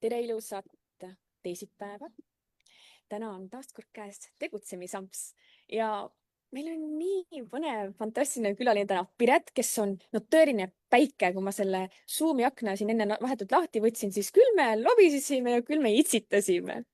Tere ilusat teisipäeva. Täna on taas kord käes tegutsemisamps ja meil on nii põnev, fantastiline külaline täna, Piret, kes on tõeline päike. Kui ma selle Zoomi akna siin enne vahetult lahti võtsin, siis küll me lobisesime ja küll me itsitasime.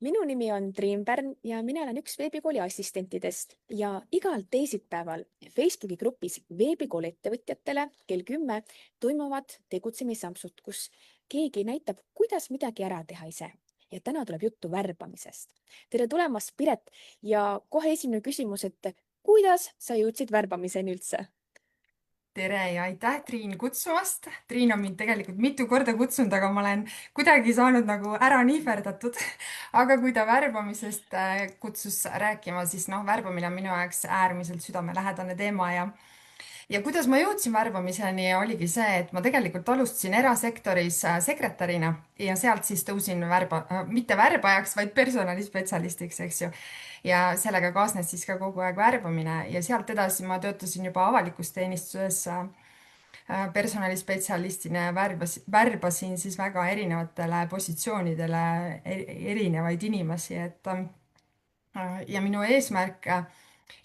Minu nimi on Triin Pärn ja mina olen üks veebikooli assistentidest ja igal teisipäeval Facebooki grupis veebikooli ettevõtjatele kell 10 toimuvad tegutsemisampsud, kus keegi näitab, kuidas midagi ära teha ise. Ja täna tuleb juttu värbamisest. Tere tulemast, Piret. Ja kohe esimene küsimus, et kuidas sa jõudsid värbamiseni üldse? Tere ja aitäh, Triin, kutsumast. Triin on mind tegelikult mitu korda kutsunud, aga ma olen kuidagi saanud nagu ära nihverdatud. Aga kui ta värbamisest kutsus rääkima, siis värbamine on minu jaoks äärmiselt südamelähedane teema ja kuidas ma jõudsin värbamiseni, oligi see, et ma tegelikult alustasin erasektoris sekretärina ja sealt siis tõusin mitte värbajaks, vaid personalispetsialistiks, eks ju. Ja sellega kaasnes siis ka kogu aeg värbamine ja sealt edasi ma töötasin juba avalikus teenistuses personalispetsialistina ja värbasin siis väga erinevatele positsioonidele erinevaid inimesi, ja minu eesmärk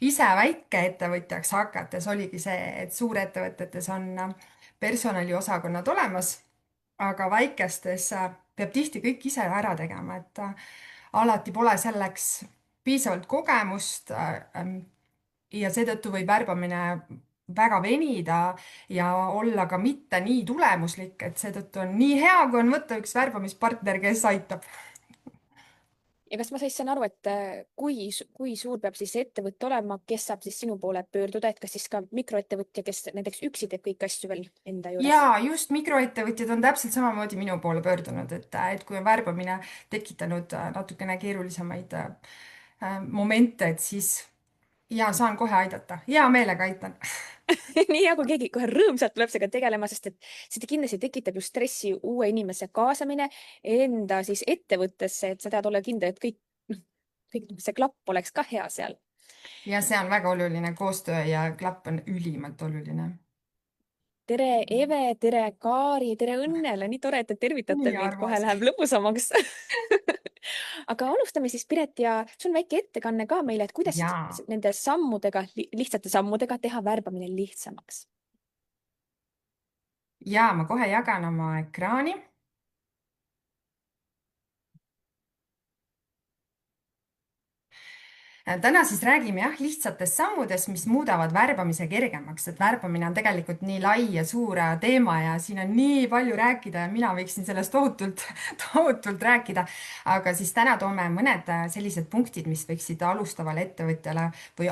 ise väikeettevõtjaks hakates oligi see, et suurettevõtetes on personaliosakonnad olemas, aga väikestes peab tihti kõik ise ära tegema, et alati pole selleks piisavalt kogemust ja seetõttu võib värbamine väga venida ja olla ka mitte nii tulemuslik, et seetõttu on nii hea, kui on võtta üks värbamispartner, kes aitab. Ja kas ma saan aru, et kui suur peab siis ettevõte olema, kes saab siis sinu poole pöörduda, et kas siis ka mikroettevõtja, kes näiteks üksi teeb kõiki asju veel enda Ja juures? just mikroettevõtjad on täpselt samamoodi minu poole pöördunud, et kui on värbamine tekitanud natukene keerulisemaid momente, et siis ja saan kohe aidata, hea meelega aitan. Nii hea, kui keegi kohe rõõmsalt tuleb sellega tegelema, sest et see kindlasti tekitab ju stressi uue inimese kaasamine enda siis ettevõttesse, et sa tead olla kindel, et kõik see klapp oleks ka hea seal. Ja see on väga oluline, koostöö ja klapp on ülimalt oluline. Tere, Eve, tere, Kaari, tere Õnnele, nii tore, et te tervitate Nii meid, kohe armas. läheb lõbusamaks. Aga alustame siis, Piret, ja sul on väike ettekanne ka meile, et kuidas Jaa. nende sammudega, lihtsate sammudega teha värbamine lihtsamaks. Ja ma kohe jagan oma ekraani. Täna siis räägime jah, lihtsatest sammudest, mis muudavad värbamise kergemaks, et värbamine on tegelikult nii lai ja suur teema ja siin on nii palju rääkida ja mina võiksin sellest tohutult, tohutult rääkida. Aga siis täna toome mõned sellised punktid, mis võiksid alustavale ettevõtjale või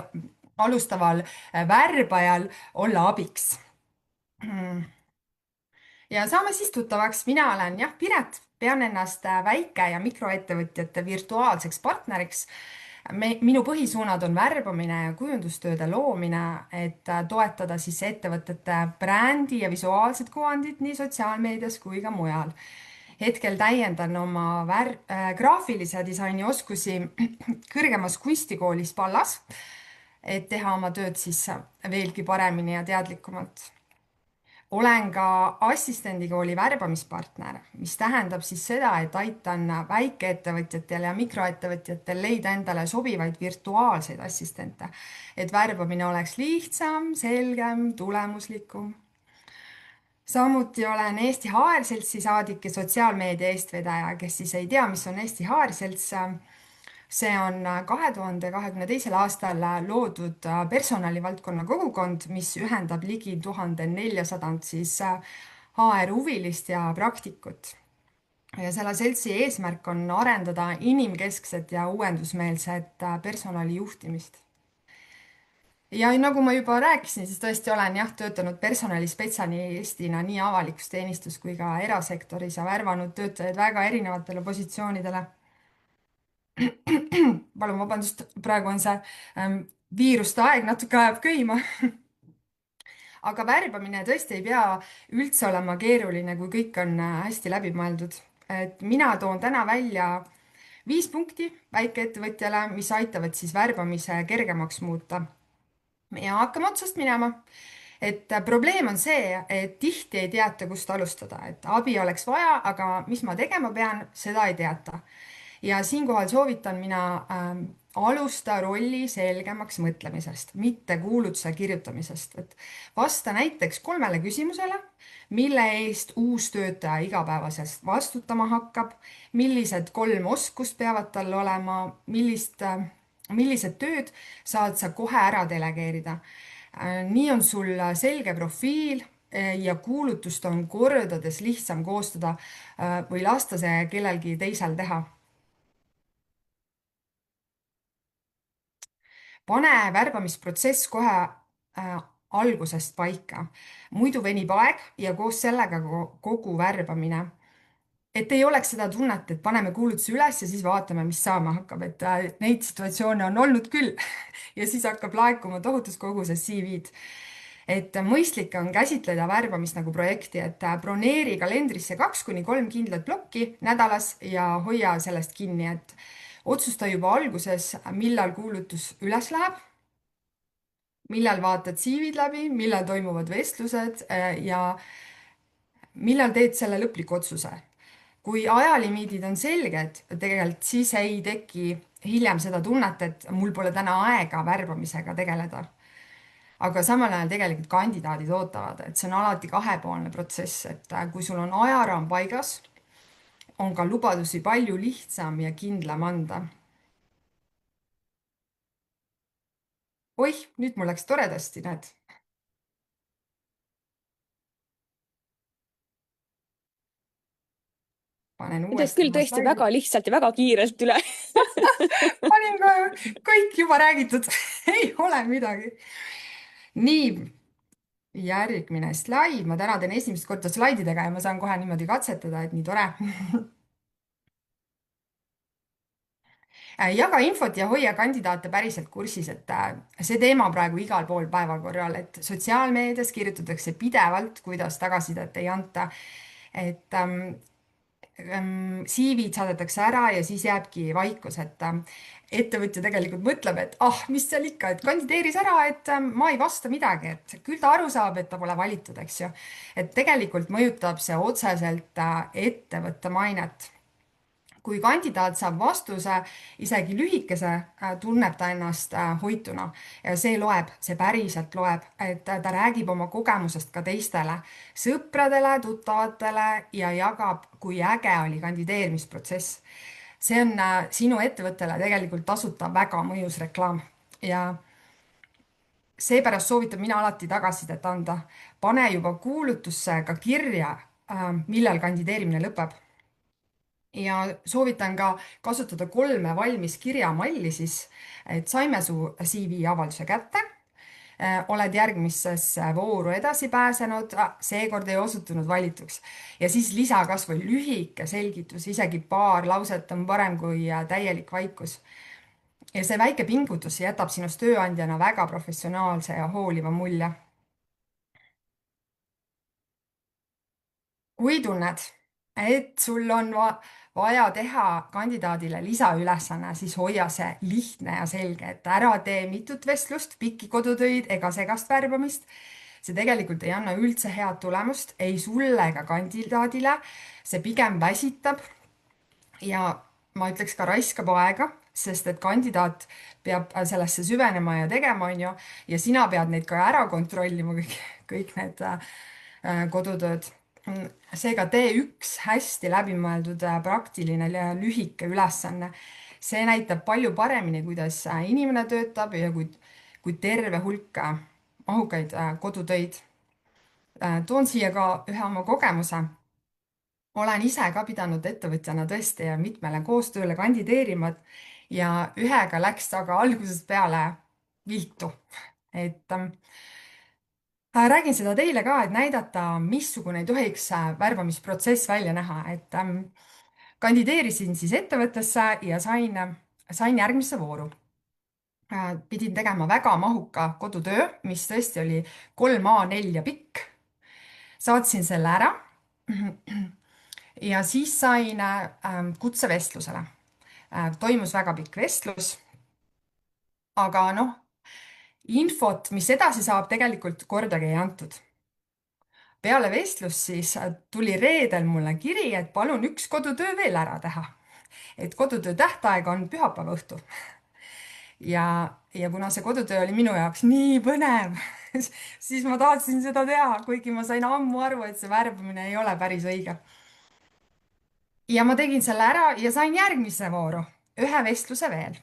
alustaval värbajal olla abiks. Ja saame siis tuttavaks, mina olen jah, Piret, pean ennast väike- ja mikroettevõtjate virtuaalseks partneriks. Minu põhisuunad on värbamine ja kujundustööde loomine, et toetada siis ettevõtete brändi ja visuaalset kuvandit nii sotsiaalmeedias kui ka mujal. Hetkel täiendan oma graafilise disaini oskusi kõrgemas kunstikoolis Pallas, et teha oma tööd siis veelgi paremini ja teadlikumalt. Olen ka assistendikooli värbamispartner, mis tähendab siis seda, et aitan väikeettevõtjatel ja mikroettevõtjatel leida endale sobivaid virtuaalseid assistente, et värbamine oleks lihtsam, selgem, tulemuslikum. Samuti olen Eesti HR-seltsi saadik ja sotsiaalmeedia eestvedaja, kes siis ei tea, mis on Eesti HR-selts. See on 2022. aastal loodud personalivaldkonna kogukond, mis ühendab ligi 1400 siis HR-huvilist ja praktikut. Ja selle seltsi eesmärk on arendada inimkeskset ja uuendusmeelset personalijuhtimist. Ja nagu ma juba rääkisin, siis tõesti olen jah, töötanud personalispetsialistina nii avalikus teenistus kui ka erasektoris ja värvanud töötajaid väga erinevatele positsioonidele. Palun vabandust, praegu on see viiruste aeg, natuke ajab köima. Aga värbamine tõesti ei pea üldse olema keeruline, kui kõik on hästi läbimõeldud. Et mina toon täna välja 5 punkti väikeettevõtjale, mis aitavad siis värbamise kergemaks muuta. Ja hakkame otsast minema. et probleem on see, et tihti ei teata, kust alustada, et abi oleks vaja, aga mis ma tegema pean, seda ei teata. Ja siinkohal soovitan mina alusta rolli selgemaks mõtlemisest, mitte kuulutuse kirjutamisest, et vasta näiteks 3 küsimusele, mille eest uus töötaja igapäevasest vastutama hakkab, millised 3 oskust peavad tal olema, millised tööd saad sa kohe ära delegeerida. nii on sul selge profiil ja kuulutust on kordades lihtsam koostada või lasta see kellelgi teisel teha. pane värbamisprotsess kohe algusest paika, muidu venib aeg ja koos sellega kogu värbamine. Et ei oleks seda tunnet, et paneme kuulutuse üles ja siis vaatame, mis saama hakkab, et neid situatsioone on olnud küll ja siis hakkab laekuma tohutus koguses CV-d. Et mõistlik on käsitleda värbamist nagu projekti, et broneeri kalendrisse 2 kuni 3 kindlat plokki nädalas ja hoia sellest kinni, et otsusta juba alguses, millal kuulutus üles läheb, millal vaatad CV-d läbi, millal toimuvad vestlused ja millal teed selle lõpliku otsuse. kui ajalimiidid on selged, tegelikult siis ei teki hiljem seda tunnet, et mul pole täna aega värbamisega tegeleda. aga samal ajal tegelikult kandidaadid ootavad, et see on alati kahepoolne protsess, et kui sul on ajaraam paigas, on ka lubadusi palju lihtsam ja kindlam anda. oih, nüüd mul läks toredasti, näed. panen ütles uuesti küll oma tõesti slaidi. väga lihtsalt ja väga kiirelt üle. panin ka kõik juba räägitud ei ole midagi. nii, järgmine slaid, ma täna teen esimest korda slaididega ja ma saan kohe niimoodi katsetada, et nii tore. jaga infot ja hoia kandidaate päriselt kursis, et see teema on praegu igal pool päevakorral, et sotsiaalmeedias kirjutatakse pidevalt, kuidas tagasisidet ei anta. et CV-d saadetakse ära ja siis jääbki vaikus, et ettevõtja tegelikult mõtleb, et ah, mis seal ikka, et kandideeris ära, et ma ei vasta midagi, et küll ta aru saab, et ta pole valitud, eks ju. et tegelikult mõjutab see otseselt ettevõtte mainet. kui kandidaat saab vastuse, isegi lühikese, tunneb ta ennast hoituna ja see loeb, see päriselt loeb, et ta räägib oma kogemusest ka teistele sõpradele, tuttavatele ja jagab, kui äge oli kandideerimisprotsess. see on sinu ettevõttele tegelikult tasuta väga mõjus reklaam ja seepärast soovitan mina alati tagasisidet anda. pane juba kuulutusse ka kirja, millal kandideerimine lõpeb ja soovitan ka kasutada 3 valmis kirjamalli siis, et saime su CV avalduse kätte, oled järgmisesse vooru edasi pääsenud, seekord ei osutunud valituks. ja siis lisa kas või lühike selgitus, isegi paar lauset on parem kui täielik vaikus. ja see väike pingutus jätab sinust tööandjana väga professionaalse ja hooliva mulje. kui tunned, et sul on vaja teha kandidaadile lisaülesanne, siis hoia see lihtne ja selge, et ära tee mitut vestlust, pikki kodutöid ega segast värbamist. see tegelikult ei anna üldse head tulemust ei sulle ega kandidaadile. see pigem väsitab ja ma ütleks ka raiskab aega, sest et kandidaat peab sellesse süvenema ja tegema, on ju, ja sina pead neid ka ära kontrollima, kõik need kodutööd. seega tee üks hästi läbimõeldud praktiline ja lühike ülesanne. see näitab palju paremini, kuidas inimene töötab ja kui terve hulk mahukaid kodutöid. toon siia ka ühe oma kogemuse. olen ise ka pidanud ettevõtjana tõesti mitmele koostööle kandideerima ja ühega läks aga algusest peale viltu. et räägin seda teile ka, et näidata, missugune ei tohiks värbamisprotsess välja näha, et kandideerisin siis ettevõttesse ja sain järgmisse vooru. pidin tegema väga mahuka kodutöö, mis tõesti oli 3 A4 pikk. saatsin selle ära ja siis sain kutsevestlusele. toimus väga pikk vestlus. aga noh, infot, mis edasi saab, tegelikult kordagi ei antud. Peale vestlust siis tuli reedel mulle kiri, et palun üks kodutöö veel ära teha. Et kodutöö tähtaeg on pühapäeva õhtu. Ja kuna see kodutöö oli minu jaoks nii põnev, siis ma tahtsin seda teha, kuigi ma sain ammu aru, et see värbamine ei ole päris õige. Ja ma tegin selle ära ja sain järgmise vooru, ühe vestluse veel.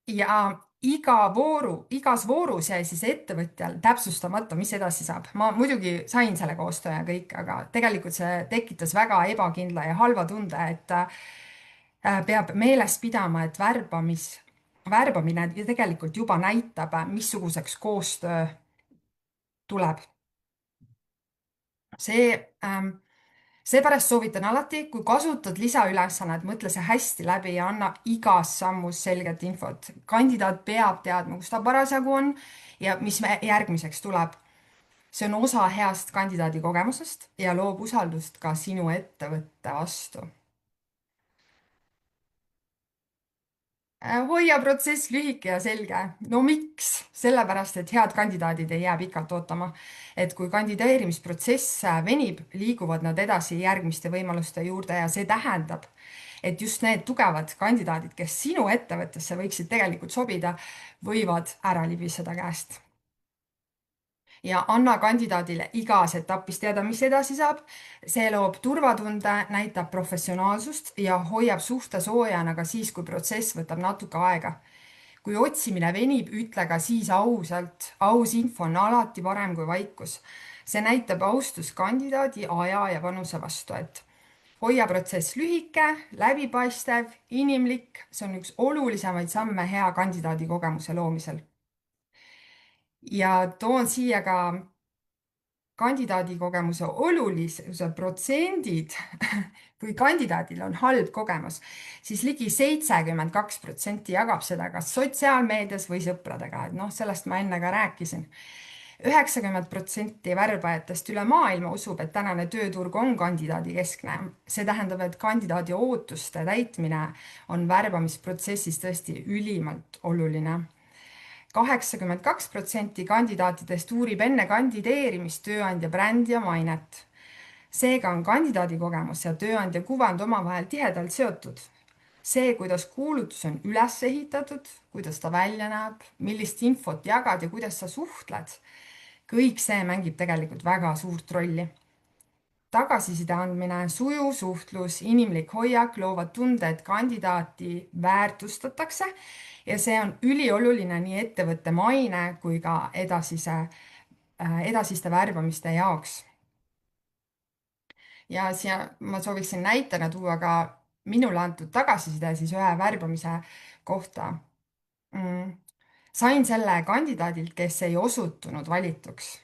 Ja igas voorus jäi siis ettevõtjal täpsustamata, mis edasi saab. Ma muidugi sain selle koostöö ja kõik, aga tegelikult see tekitas väga ebakindla ja halva tunde, et peab meeles pidama, et värbamine ju tegelikult juba näitab, missuguseks koostöö tuleb. See Seepärast soovitan alati, kui kasutad lisaülesannet, mõtle see hästi läbi ja anna igas sammus selget infot. Kandidaat peab teadma, kus ta parasjagu on ja mis järgmiseks tuleb. See on osa heast kandidaadi kogemusest ja loob usaldust ka sinu ettevõtte vastu. Hoia protsess lühike ja selge. No miks? Sellepärast, et head kandidaadid ei jää pikalt ootama. Et kui kandideerimisprotsess venib, liiguvad nad edasi järgmiste võimaluste juurde ja see tähendab, et just need tugevad kandidaadid, kes sinu ettevõttesse võiksid tegelikult sobida, võivad ära libiseda käest. Ja anna kandidaadile igas etapis teada, mis edasi saab. See loob turvatunde, näitab professionaalsust ja hoiab suhte soojana ka siis, kui protsess võtab natuke aega. Kui otsimine venib, ütle ka siis ausalt. Aus info on alati parem kui vaikus. See näitab austust kandidaadi aja ja panuse vastu, et hoia protsess lühike, läbipaistev, inimlik. See on üks olulisemaid samme hea kandidaadi kogemuse loomisel. Ja toon siia ka kandidaadi kogemuse olulisuse protsendid. Kui kandidaadil on halb kogemus, siis ligi 72% jagab seda kas sotsiaalmeedias või sõpradega, et noh, sellest ma enne ka rääkisin. 90% värbajatest üle maailma usub, et tänane tööturg on kandidaadi keskne. See tähendab, et kandidaadi ootuste täitmine on värbamisprotsessis tõesti ülimalt oluline. 82% kandidaatidest uurib enne kandideerimist tööandja brändi ja mainet. Seega on kandidaadi kogemus ja tööandja kuvand omavahel tihedalt seotud. See, kuidas kuulutus on üles ehitatud, kuidas ta välja näeb, millist infot jagad ja kuidas sa suhtled, kõik see mängib tegelikult väga suurt rolli. Tagasiside andmine, sujuv suhtlus, inimlik hoiak loovad tunde, et kandidaati väärtustatakse ja see on ülioluline nii ettevõtte maine kui ka edasiste värbamiste jaoks. Ja siia ma sooviksin näitena tuua ka minule antud tagasiside siis ühe värbamise kohta. Sain selle kandidaadilt, kes ei osutunud valituks.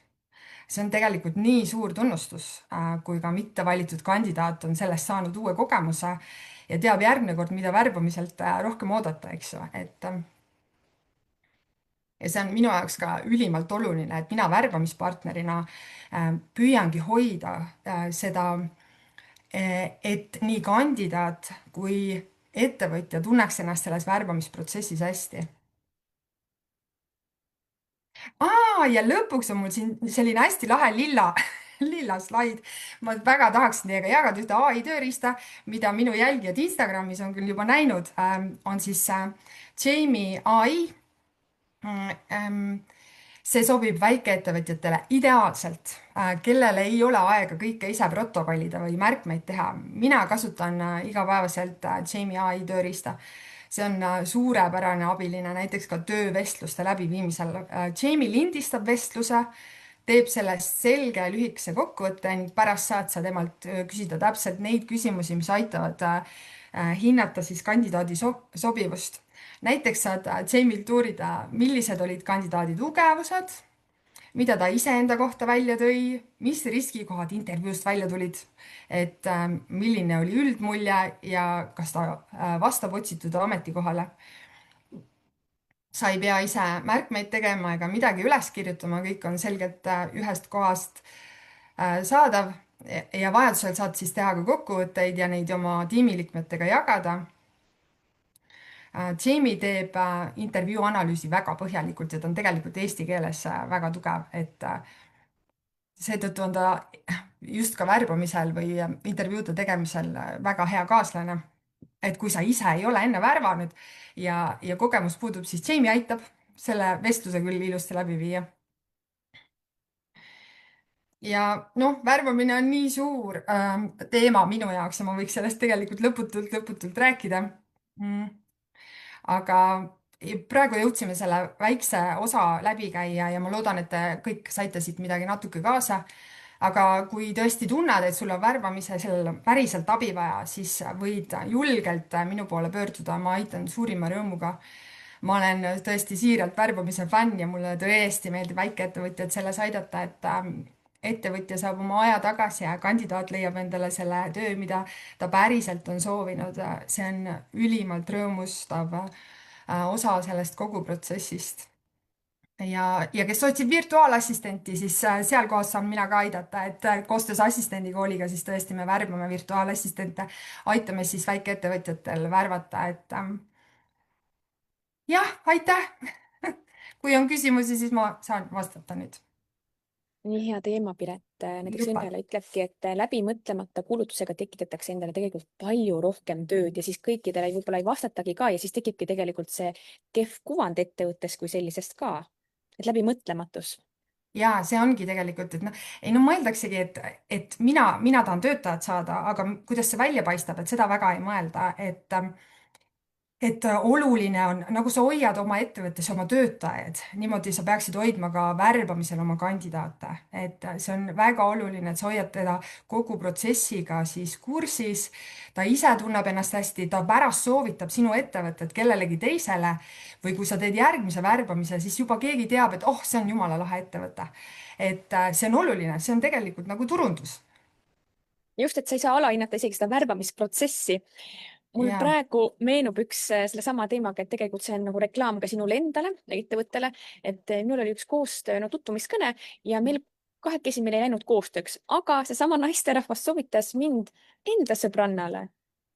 See on tegelikult nii suur tunnustus, kui ka mitte valitud kandidaat on sellest saanud uue kogemuse ja teab järgmine kord, mida värbamiselt rohkem oodata, eks ju, ja see on minu jaoks ka ülimalt oluline, et mina värbamispartnerina püüangi hoida seda, et nii kandidaat kui ettevõtja tunneks ennast selles värbamisprotsessis hästi. Ja lõpuks on mul siin selline hästi lahe lilla slaid. Ma väga tahaksin teiega jagada ühte ai tööriista, mida minu jälgijad Instagramis on küll juba näinud, on siis Jamie ai. See sobib väikeettevõtjatele ideaalselt, kellel ei ole aega kõike ise protokollida või märkmeid teha. Mina kasutan igapäevaselt Jamie ai tööriista. See on suurepärane abiline näiteks ka töövestluste läbiviimisel. Jamie lindistab vestluse, teeb sellest selge lühikese kokkuvõtte ning pärast saad sa temalt küsida täpselt neid küsimusi, mis aitavad hinnata siis kandidaadi sobivust. Näiteks saad Jamie'lt uurida, millised olid kandidaadi tugevused, mida ta iseenda kohta välja tõi, mis riskikohad intervjuust välja tulid, et milline oli üldmulje ja kas ta vastab otsitud ametikohale. Sa ei pea ise märkmeid tegema ega midagi üles kirjutama, kõik on selgelt ühest kohast saadav ja vajadusel saad siis teha ka kokkuvõtteid ja neid oma tiimiliikmetega jagada. Jamie teeb intervjuu analüüsi väga põhjalikult ja ta on tegelikult eesti keeles väga tugev, et seetõttu on ta just ka värbamisel või intervjuude tegemisel väga hea kaaslane. Et kui sa ise ei ole enne värvanud ja kogemus puudub, siis Jamie aitab selle vestluse küll ilusti läbi viia. Ja noh, värvamine on nii suur teema minu jaoks ja ma võiks sellest tegelikult lõputult rääkida mm.. aga praegu jõudsime selle väikse osa läbi käia ja ma loodan, et te kõik saite siit midagi natuke kaasa. aga kui tõesti tunned, et sul on värbamisel päriselt abi vaja, siis võid julgelt minu poole pöörduda, ma aitan suurima rõõmuga. Ma olen tõesti siiralt värbamise fänn ja mulle tõesti meeldib väikeettevõtjaid selles aidata, et ettevõtja saab oma aja tagasi ja kandidaat leiab endale selle töö, mida ta päriselt on soovinud. see on ülimalt rõõmustav osa sellest kogu protsessist. ja kes otsib virtuaalassistenti, siis seal kohas saan mina ka aidata, et koostöös assistendikooliga siis tõesti me värbame virtuaalassistente, aitame siis väikeettevõtjatel värvata, et jah, aitäh. kui on küsimusi, siis ma saan vastata nüüd. nii hea teema, Piret. Näiteks Juppal. Õnnele ütlebki, et läbi mõtlemata kulutusega tekitatakse endale tegelikult palju rohkem tööd ja siis kõikidele võib-olla ei vastatagi ka ja siis tekibki tegelikult see kehv kuvand ettevõttes kui sellisest ka. Et läbi mõtlematus. Ja see ongi tegelikult, et noh, ei no mõeldaksegi, et mina tahan töötajat saada, aga kuidas see välja paistab, et seda väga ei mõelda, et oluline on, nagu sa hoiad oma ettevõttes oma töötajaid, niimoodi sa peaksid hoidma ka värbamisel oma kandidaate. Et see on väga oluline, et sa hoiad teda kogu protsessiga siis kursis. Ta ise tunneb ennast hästi, ta pärast soovitab sinu ettevõtet kellelegi teisele või kui sa teed järgmise värbamise, siis juba keegi teab, et oh, see on jumala lahe ettevõte. Et see on oluline, see on tegelikult nagu turundus. Just, et sa ei saa alahinnata isegi seda värbamisprotsessi. Mul Ja, praegu meenub üks sellesama teemaga, et tegelikult see on nagu reklaam ka sinule endale, ettevõttele, et minul oli üks koostöö, no tutvumiskõne ja meil kahekesi meil ei läinud koostööks, aga seesama naisterahvas soovitas mind enda sõbrannale.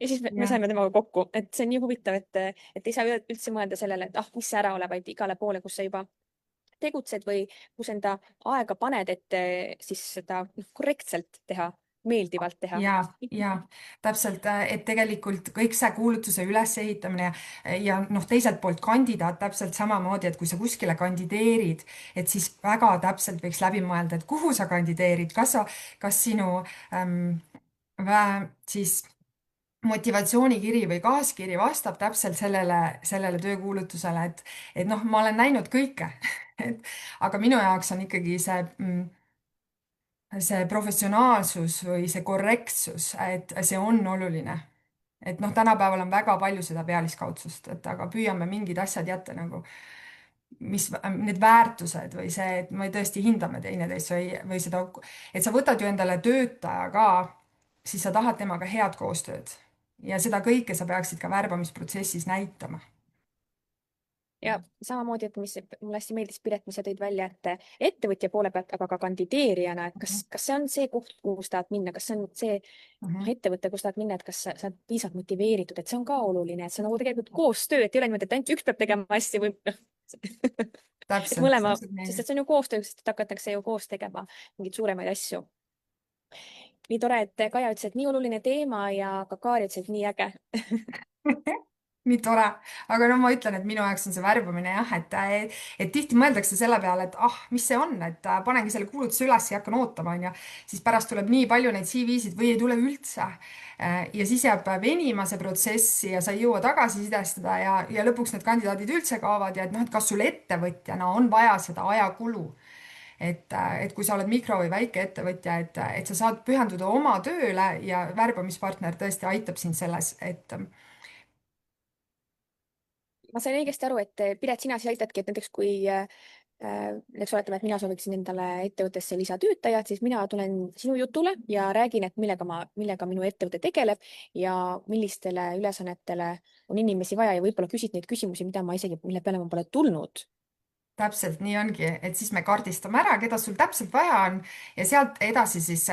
Ja siis me ja. saime temaga kokku, et see on nii huvitav, et ei saa üldse mõelda sellele, et ah, mis see ära ole, vaid igale poole, kus sa juba tegutsed või kus enda aega paned, et siis seda korrektselt teha, meeldivalt teha. Ja täpselt, et tegelikult kõik see kuulutuse ülesehitamine ja noh, teiselt poolt kandidaat täpselt samamoodi, et kui sa kuskile kandideerid, et siis väga täpselt võiks läbi mõelda, et kuhu sa kandideerid, kas sinu siis motivatsioonikiri või kaaskiri vastab täpselt sellele töökuulutusele, et noh, ma olen näinud kõike et aga minu jaoks on ikkagi see professionaalsus või see korrektsus, et see on oluline. Et noh, tänapäeval on väga palju seda pealiskaudsust, et aga püüame mingid asjad jätta nagu, mis need väärtused või see, et me tõesti hindame teineteist või seda, et sa võtad ju endale töötaja ka, siis sa tahad temaga head koostööd. Ja seda kõike sa peaksid ka värbamisprotsessis näitama. Ja samamoodi, et mis mulle hästi meeldis, Piret, mis sa tõid välja, et ettevõtja poole pealt, aga ka kandideerijana, et kas see on see koht, kuhu sa tahad minna, kas see on see ettevõte, kus tahad minna, et kas sa oled piisavalt motiveeritud, et see on ka oluline, et see on nagu tegelikult koostöö, et ei ole niimoodi, et ainult üks peab tegema hästi või noh. et Täpselt, mõlema, täpselt nii. sest et see on ju koostöö, sest et hakatakse ju koos tegema mingeid suuremaid asju. nii tore, et Kaja ütles, et nii oluline teema ja ka Kaari ütles, et nii äge. nii tore, aga no ma ütlen, et minu jaoks on see värbamine jah, et tihti mõeldakse selle peale, et ah, mis see on, et panengi selle kuulutuse üles ja hakkan ootama, onju. siis pärast tuleb nii palju neid CV-sid või ei tule üldse. ja siis jääb venima see protsess ja sa ei jõua tagasisidestada ja lõpuks need kandidaadid üldse kaovad ja et noh, et kas sul ettevõtjana on vaja seda ajakulu. et kui sa oled mikro- või väikeettevõtja, et sa saad pühenduda oma tööle ja värbamispartner tõesti aitab sind selles, et ma sain õigesti aru, et Piret, sina siis aitadki, et näiteks kui näiteks oletame, et mina sooviksin endale ettevõttesse lisatöötajat, siis mina tulen sinu jutule ja räägin, et millega minu ettevõte tegeleb ja millistele ülesannetele on inimesi vaja ja võib-olla küsid neid küsimusi, mille peale ma pole tulnud. täpselt nii ongi, et siis me kaardistame ära, keda sul täpselt vaja on ja sealt edasi siis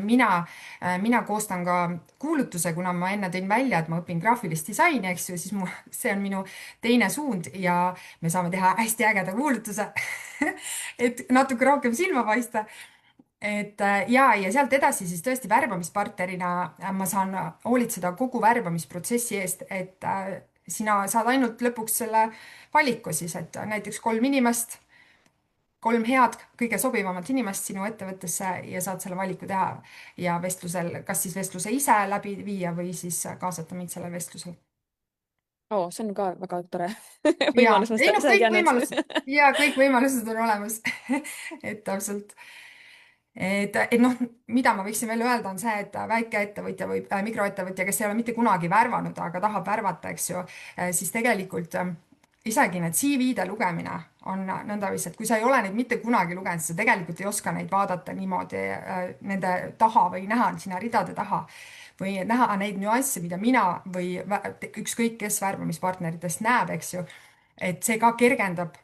mina koostan ka kuulutuse, kuna ma enne tõin välja, et ma õpin graafilist disaini, eks ju, siis see on minu teine suund ja me saame teha hästi ägeda kuulutuse et natuke rohkem silma paista. Et ja sealt edasi siis tõesti värbamispartnerina ma saan hoolitseda kogu värbamisprotsessi eest, et sina saad ainult lõpuks selle valiku siis, et näiteks 3 inimest, 3 head, kõige sobivamat inimest sinu ettevõttesse ja saad selle valiku teha ja vestlusel, kas siis vestluse ise läbi viia või siis kaasata mind sellel vestlusel. Oo, see on ka väga tore Ja, võimalus, ma ei noh, seda ei kõik teadnud. võimalused ja kõik võimalused on olemas et täpselt. Et noh, mida ma võiksin veel öelda, on see, et väikeettevõtja või mikroettevõtja, kes ei ole mitte kunagi värvanud, aga tahab värvata, eks ju, siis tegelikult isegi need CV-de lugemine on nõndaviisi, et kui sa ei ole neid mitte kunagi lugenud, siis sa tegelikult ei oska neid vaadata niimoodi nende taha või näha sinna ridade taha või näha neid nüansse, mida mina või ükskõik kes värbamispartneritest näeb, eks ju, et see ka kergendab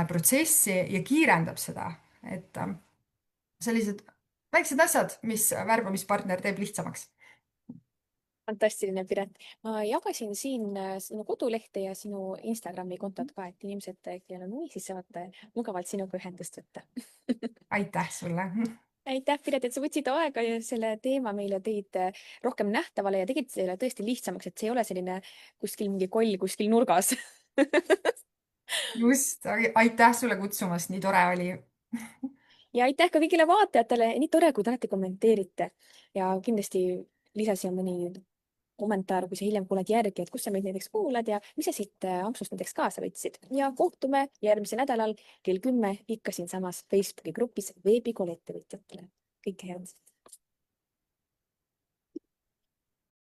protsessi ja kiirendab seda, et sellised väiksed asjad, mis värbamispartner teeb lihtsamaks. Fantastiline, Piret. Ma jagasin siin sinu kodulehte ja sinu Instagrami kontot ka, et inimesed, kellel on huvi, siis saavad mugavalt sinuga ühendust võtta. Aitäh sulle. Aitäh, Piret, et sa võtsid aega ja selle teema meile tõid rohkem nähtavale ja tegid selle tõesti lihtsamaks, et see ei ole selline kuskil mingi koll kuskil nurgas. Just, aitäh sulle kutsumast, nii tore oli. Ja aitäh ka kõigile vaatajatele, nii tore, kui te alati kommenteerite ja kindlasti lisa siia mõni kommentaar, kui sa hiljem kuuled järgi, et kus sa meid näiteks kuulad ja mis sa siit ampsust näiteks kaasa võtsid. Ja kohtume järgmisel nädalal kell 10 ikka siinsamas Facebooki grupis veebikooli ettevõtjatele. Kõike head!